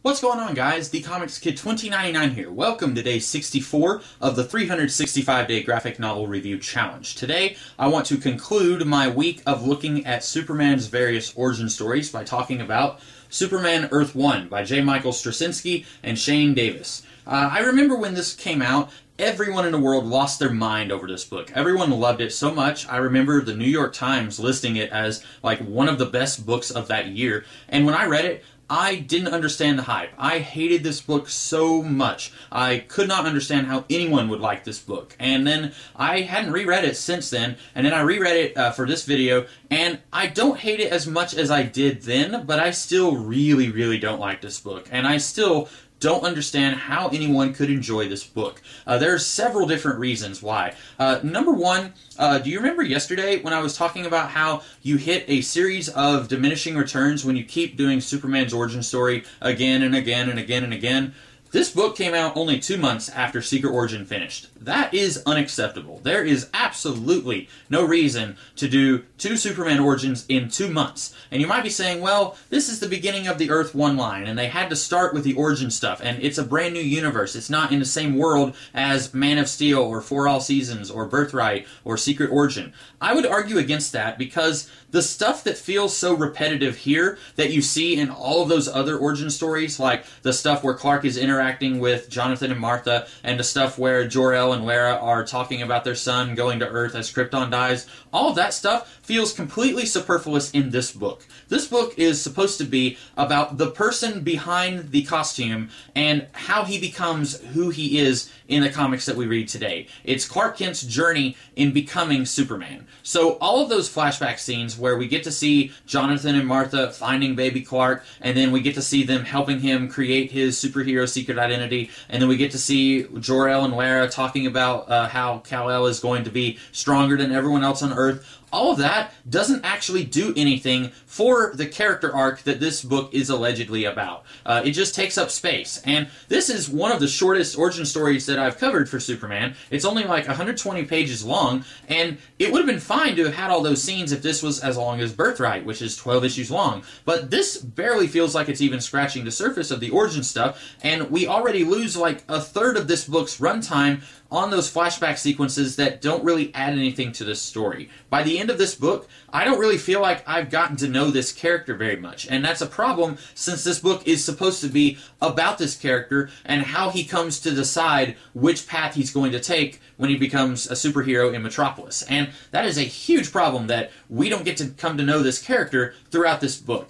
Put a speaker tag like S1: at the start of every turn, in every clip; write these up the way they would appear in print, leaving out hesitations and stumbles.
S1: What's going on, guys? The Comics Kid 2099 here. Welcome to day 64 of the 365-day graphic novel review challenge. Today, I want to conclude my week of looking at Superman's various origin stories by talking about Superman Earth 1 by J. Michael Straczynski and Shane Davis. I remember when this came out, everyone in the world lost their mind over this book. Everyone loved it so much. I remember the New York Times listing it as like one of the best books of that year. And when I read it, I didn't understand the hype. I hated this book so much. I could not understand how anyone would like this book. And then I hadn't reread it since then, and then I reread it for this video, and I don't hate it as much as I did then, but I still really don't like this book. And I still don't understand how anyone could enjoy this book. There are several different reasons why. Number one, do you remember yesterday when I was talking about how you hit a series of diminishing returns when you keep doing Superman's origin story again and again and again and again? This book came out only 2 months after Secret Origin finished. That is unacceptable. There is absolutely no reason to do 2 Superman origins in 2 months. And you might be saying, well, this is the beginning of the Earth 1 line, and they had to start with the origin stuff, and it's a brand new universe. It's not in the same world as Man of Steel, or For All Seasons, or Birthright, or Secret Origin. I would argue against that because the stuff that feels so repetitive here that you see in all of those other origin stories, like the stuff where Clark is interacting with Jonathan and Martha, and the stuff where Jor-El and Lara are talking about their son going to Earth as Krypton dies, all of that stuff feels completely superfluous in this book. This book is supposed to be about the person behind the costume and how he becomes who he is in the comics that we read today. It's Clark Kent's journey in becoming Superman. So all of those flashback scenes where we get to see Jonathan and Martha finding baby Clark, and then we get to see them helping him create his superhero secret identity, and then we get to see Jor-El and Lara talking about how Kal-El is going to be stronger than everyone else on Earth. All of that doesn't actually do anything for the character arc that this book is allegedly about. It just takes up space. And this is one of the shortest origin stories that I've covered for Superman. It's only like 120 pages long, and it would have been fine to have had all those scenes if this was as long as Birthright, which is 12 issues long. But this barely feels like it's even scratching the surface of the origin stuff, and we already lose like a third of this book's runtime on those flashback sequences that don't really add anything to this story. By the end of this book, I don't really feel like I've gotten to know this character very much, and that's a problem since this book is supposed to be about this character and how he comes to decide which path he's going to take when he becomes a superhero in Metropolis. And that is a huge problem that we don't get to come to know this character throughout this book.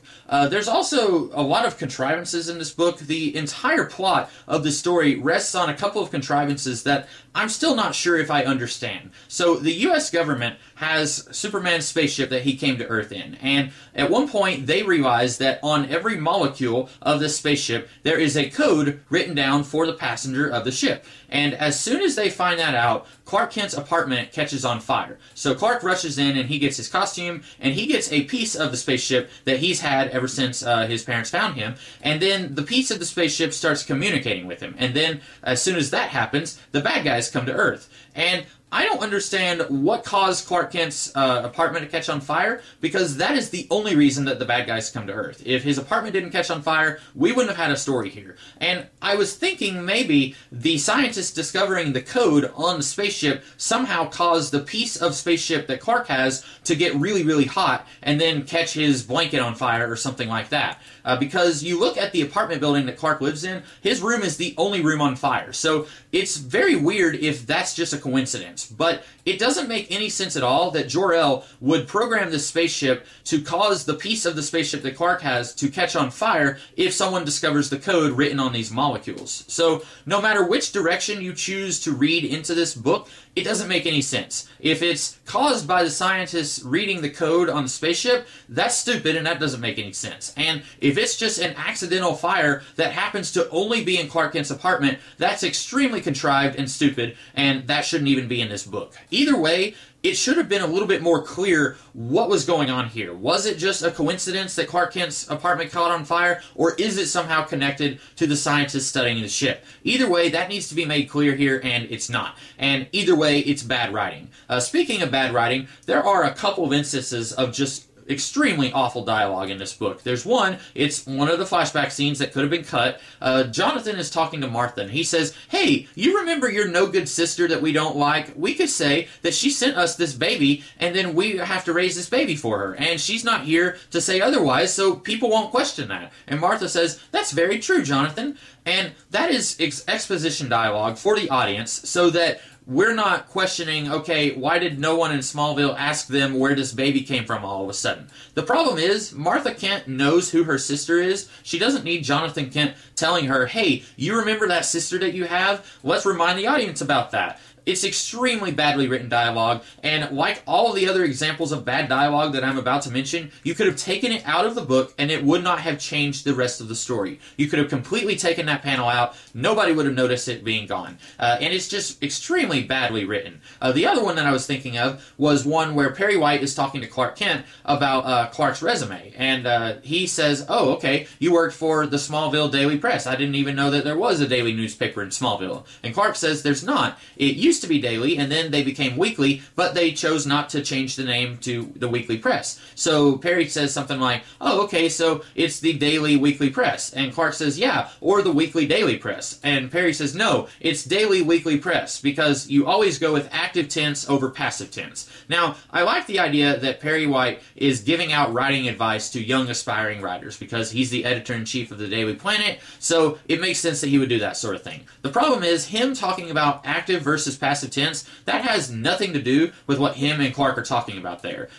S1: There's also a lot of contrivances in this book. The entire plot of the story rests on a couple of contrivances that I'm still not sure if I understand. So the US government has Superman's spaceship that he came to Earth in, and at one point they realized that on every molecule of this spaceship there is a code written down for the passenger of the ship. And as soon as they find that out, Clark Kent's apartment catches on fire. So Clark rushes in and he gets his costume, and he gets a piece of the spaceship that he's had ever since his parents found him, and then the piece of the spaceship starts communicating with him. And then as soon as that happens, the bad guys come to Earth. And I don't understand what caused Clark Kent's apartment to catch on fire, because that is the only reason that the bad guys come to Earth. If his apartment didn't catch on fire, we wouldn't have had a story here. And I was thinking maybe the scientists discovering the code on the spaceship somehow caused the piece of spaceship that Clark has to get really hot and then catch his blanket on fire or something like that. Because you look at the apartment building that Clark lives in, his room is the only room on fire. So it's very weird if that's just a coincidence. But it doesn't make any sense at all that Jor-El would program this spaceship to cause the piece of the spaceship that Clark has to catch on fire if someone discovers the code written on these molecules. So no matter which direction you choose to read into this book, it doesn't make any sense. If it's caused by the scientists reading the code on the spaceship, that's stupid and that doesn't make any sense. And if it's just an accidental fire that happens to only be in Clark Kent's apartment, that's extremely contrived and stupid, and that shouldn't even be in this book. Either way, it should have been a little bit more clear what was going on here. Was it just a coincidence that Clark Kent's apartment caught on fire, or is it somehow connected to the scientists studying the ship? Either way, that needs to be made clear here, and it's not. And either way, it's bad writing. Speaking of bad writing, there are a couple of instances of just extremely awful dialogue in this book. There's one, it's one of the flashback scenes that could have been cut. Jonathan is talking to Martha, and he says, "Hey, you remember your no-good sister that we don't like? We could say that she sent us this baby, and then we have to raise this baby for her, and she's not here to say otherwise, so people won't question that." And Martha says, "That's very true, Jonathan." And that is exposition dialogue for the audience, so that we're not questioning, okay, why did no one in Smallville ask them where this baby came from all of a sudden? The problem is, Martha Kent knows who her sister is. She doesn't need Jonathan Kent telling her, "Hey, you remember that sister that you have? Let's remind the audience about that." It's extremely badly written dialogue, and like all of the other examples of bad dialogue that I'm about to mention, you could have taken it out of the book and it would not have changed the rest of the story. You could have completely taken that panel out, nobody would have noticed it being gone. And it's just extremely badly written. The other one that I was thinking of was one where Perry White is talking to Clark Kent about Clark's resume, and he says, "Oh, okay, you worked for the Smallville Daily Press. I didn't even know that there was a daily newspaper in Smallville." And Clark says, "There's not. It used to be daily, and then they became weekly, but they chose not to change the name to the Weekly Press." So Perry says something like, "Oh, okay, so it's the Daily Weekly Press." And Clark says, "Yeah, or the Weekly Daily Press." And Perry says, "No, it's Daily Weekly Press, because you always go with active tense over passive tense." Now, I like the idea that Perry White is giving out writing advice to young aspiring writers, because he's the editor-in-chief of the Daily Planet, so it makes sense that he would do that sort of thing. The problem is, him talking about active versus passive tense, that has nothing to do with what him and Clark are talking about there.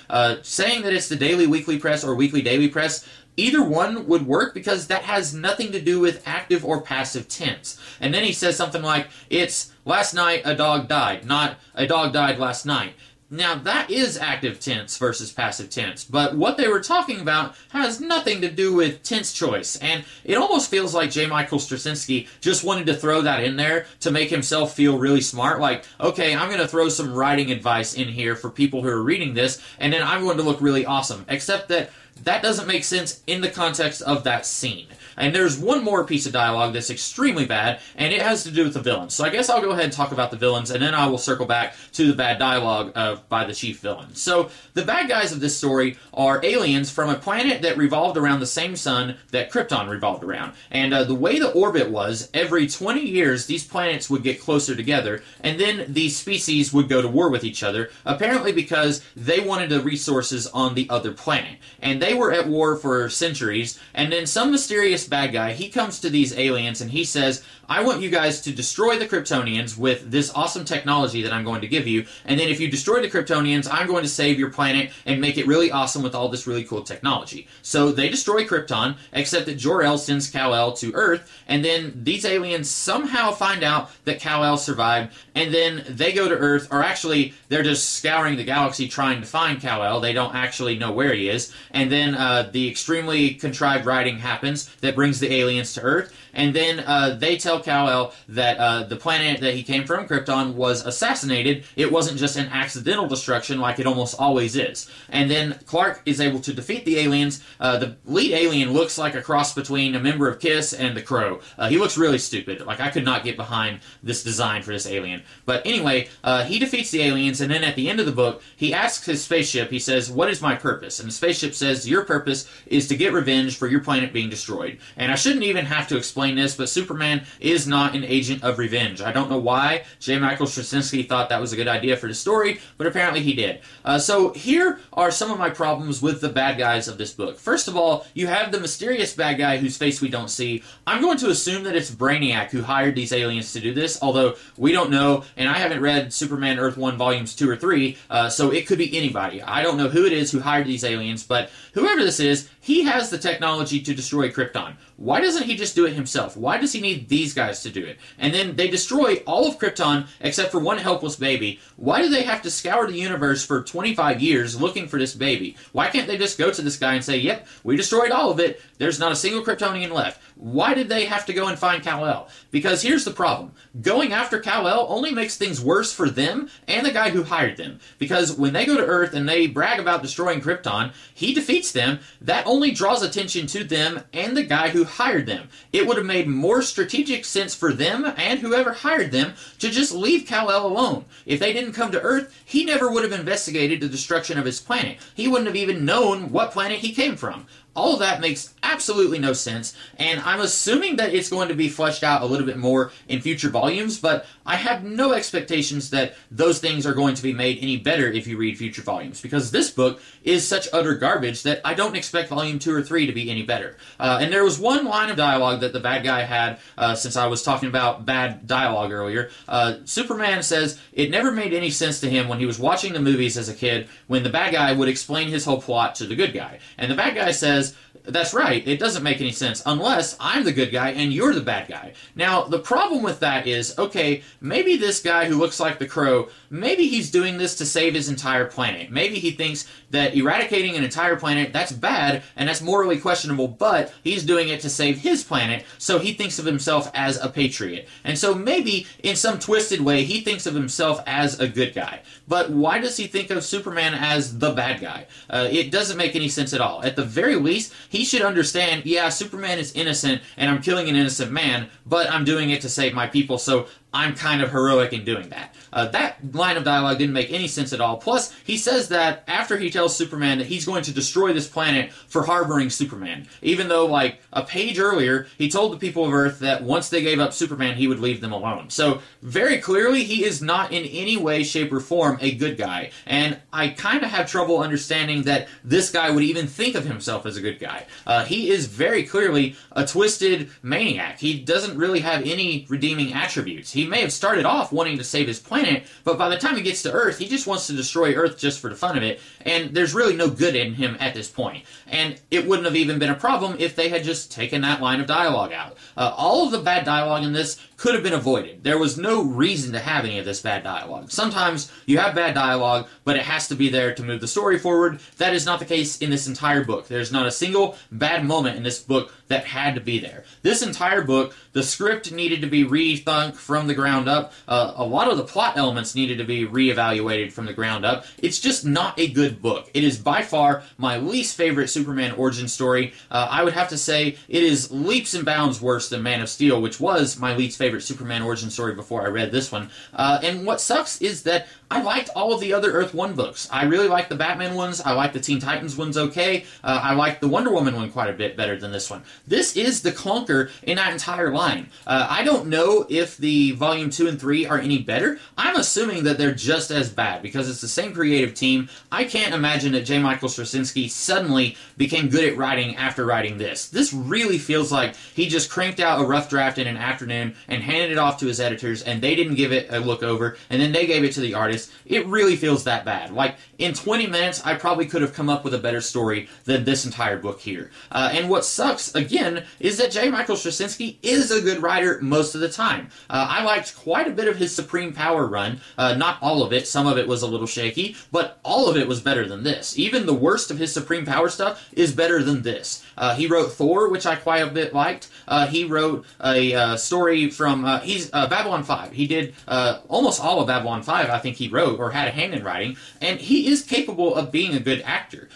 S1: Saying that it's the Daily Weekly Press or Weekly Daily Press, either one would work, because that has nothing to do with active or passive tense. And then he says something like, "It's last night a dog died, not a dog died last night." Now, that is active tense versus passive tense, but what they were talking about has nothing to do with tense choice, and it almost feels like J. Michael Straczynski just wanted to throw that in there to make himself feel really smart, like, okay, I'm going to throw some writing advice in here for people who are reading this, and then I'm going to look really awesome, except that that doesn't make sense in the context of that scene. And there's one more piece of dialogue that's extremely bad, and it has to do with the villains. So I guess I'll go ahead and talk about the villains, and then I will circle back to the bad dialogue by the chief villain. So the bad guys of this story are aliens from a planet that revolved around the same sun that Krypton revolved around. And the way the orbit was, every 20 years these planets would get closer together, and then these species would go to war with each other, apparently because they wanted the resources on the other planet. And they were at war for centuries, and then some mysterious bad guy, he comes to these aliens and he says, "I want you guys to destroy the Kryptonians with this awesome technology that I'm going to give you, and then if you destroy the Kryptonians, I'm going to save your planet and make it really awesome with all this really cool technology." So they destroy Krypton, except that Jor-El sends Kal-El to Earth, and then these aliens somehow find out that Kal-El survived, and then they go to Earth, or actually, they're just scouring the galaxy trying to find Kal-El. They don't actually know where he is, and then the extremely contrived writing happens that brings the aliens to Earth, and then they tell Kal-El that the planet that he came from, Krypton, was assassinated. It wasn't just an accidental destruction like it almost always is. And then Clark is able to defeat the aliens. The lead alien looks like a cross between a member of KISS and the Crow. He looks really stupid. Like, I could not get behind this design for this alien. But anyway, he defeats the aliens, and then at the end of the book, he asks his spaceship, he says, "What is my purpose?" And the spaceship says, "Your purpose is to get revenge for your planet being destroyed." And I shouldn't even have to explain this, but Superman is not an agent of revenge. I don't know why J. Michael Straczynski thought that was a good idea for the story, but apparently he did. So here are some of my problems with the bad guys of this book. First of all, you have the mysterious bad guy whose face we don't see. I'm going to assume that it's Brainiac who hired these aliens to do this, although we don't know, and I haven't read Superman Earth 1 Volumes 2 or 3, so it could be anybody. I don't know who it is who hired these aliens, but whoever this is, he has the technology to destroy Krypton. Why doesn't he just do it himself? Why does he need these guys to do it? And then they destroy all of Krypton except for one helpless baby. Why do they have to scour the universe for 25 years looking for this baby? Why can't they just go to this guy and say, "Yep, we destroyed all of it. There's not a single Kryptonian left"? Why did they have to go and find Kal-El? Because here's the problem. Going after Kal-El only makes things worse for them and the guy who hired them. Because when they go to Earth and they brag about destroying Krypton, he defeats them. That only draws attention to them and the guy guy who hired them. It would have made more strategic sense for them and whoever hired them to just leave Kal-El alone. If they didn't come to Earth, he never would have investigated the destruction of his planet. He wouldn't have even known what planet he came from. All of that makes absolutely no sense, and I'm assuming that it's going to be fleshed out a little bit more in future volumes, but I have no expectations that those things are going to be made any better if you read future volumes, because this book is such utter garbage that I don't expect volume 2 or 3 to be any better. And there was one line of dialogue that the bad guy had, since I was talking about bad dialogue earlier. Superman says it never made any sense to him when he was watching the movies as a kid when the bad guy would explain his whole plot to the good guy. And the bad guy says, that's right, it doesn't make any sense unless I'm the good guy and you're the bad guy. Now, the problem with that is, okay, maybe this guy who looks like the Crow, maybe he's doing this to save his entire planet. Maybe he thinks that eradicating an entire planet, that's bad and that's morally questionable, but he's doing it to save his planet, so he thinks of himself as a patriot. And so maybe, in some twisted way, he thinks of himself as a good guy. But why does he think of Superman as the bad guy? It doesn't make any sense at all. At the very least, he should understand, yeah, Superman is innocent, and I'm killing an innocent man, but I'm doing it to save my people, so I'm kind of heroic in doing that. That line of dialogue didn't make any sense at all. Plus, he says that after he tells Superman that he's going to destroy this planet for harboring Superman. Even though, like, a page earlier, he told the people of Earth that once they gave up Superman, he would leave them alone. So, very clearly, he is not in any way, shape, or form a good guy. And I kind of have trouble understanding that this guy would even think of himself as a good guy. He is very clearly a twisted maniac. He doesn't really have any redeeming attributes. He may have started off wanting to save his planet, but by the time he gets to Earth, he just wants to destroy Earth just for the fun of it, and there's really no good in him at this point. And it wouldn't have even been a problem if they had just taken that line of dialogue out. All of the bad dialogue in this could have been avoided. There was no reason to have any of this bad dialogue. Sometimes you have bad dialogue, but it has to be there to move the story forward. That is not the case in this entire book. There's not a single bad moment in this book that had to be there. This entire book, the script needed to be rethunk from the ground up. A lot of the plot elements needed to be reevaluated from the ground up. It's just not a good book. It is by far my least favorite Superman origin story. I would have to say it is leaps and bounds worse than Man of Steel, which was my least favorite Superman origin story before I read this one. And what sucks is that I liked all of the other Earth 1 books. I really liked the Batman ones. I liked the Teen Titans ones okay. I liked the Wonder Woman one quite a bit better than this one. This is the clunker in that entire line. I don't know if the Volume 2 and 3 are any better. I'm assuming that they're just as bad because it's the same creative team. I can't imagine that J. Michael Straczynski suddenly became good at writing after writing this. This really feels like he just cranked out a rough draft in an afternoon and handed it off to his editors, and they didn't give it a look over, and then they gave it to the artist. It really feels that bad. Like, in 20 minutes, I probably could have come up with a better story than this entire book here. And what sucks, again, is that J. Michael Straczynski is a good writer most of the time. I liked quite a bit of his Supreme Power run. Not all of it. Some of it was a little shaky, but all of it was better than this. Even the worst of his Supreme Power stuff is better than this. He wrote Thor, which I quite a bit liked. He wrote a story from Babylon 5. He did almost all of Babylon 5, I think he wrote, or had a hand in writing, and he is capable of being a good actor.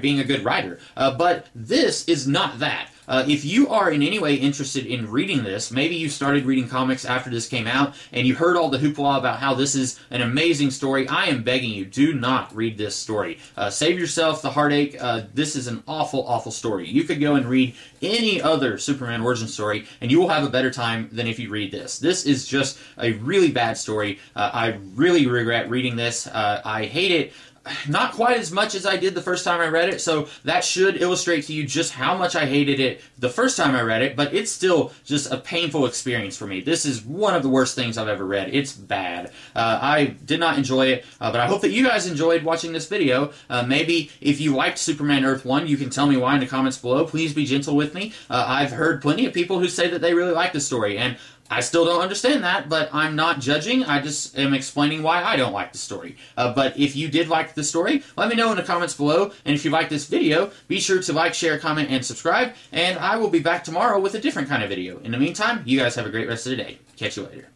S1: Being a good writer. But this is not that. If you are in any way interested in reading this, maybe you started reading comics after this came out, and you heard all the hoopla about how this is an amazing story, I am begging you, do not read this story. Save yourself the heartache. This is an awful, awful story. You could go and read any other Superman origin story, and you will have a better time than if you read this. This is just a really bad story. I really regret reading this. I hate it. Not quite as much as I did the first time I read it, so that should illustrate to you just how much I hated it the first time I read it, but it's still just a painful experience for me. This is one of the worst things I've ever read. It's bad. I did not enjoy it, but I hope that you guys enjoyed watching this video. Maybe if you liked Superman Earth 1, you can tell me why in the comments below. Please be gentle with me. I've heard plenty of people who say that they really like the story, and I still don't understand that, but I'm not judging. I just am explaining why I don't like the story. But if you did like the story, let me know in the comments below. And if you like this video, be sure to like, share, comment, and subscribe. And I will be back tomorrow with a different kind of video. In the meantime, you guys have a great rest of the day. Catch you later.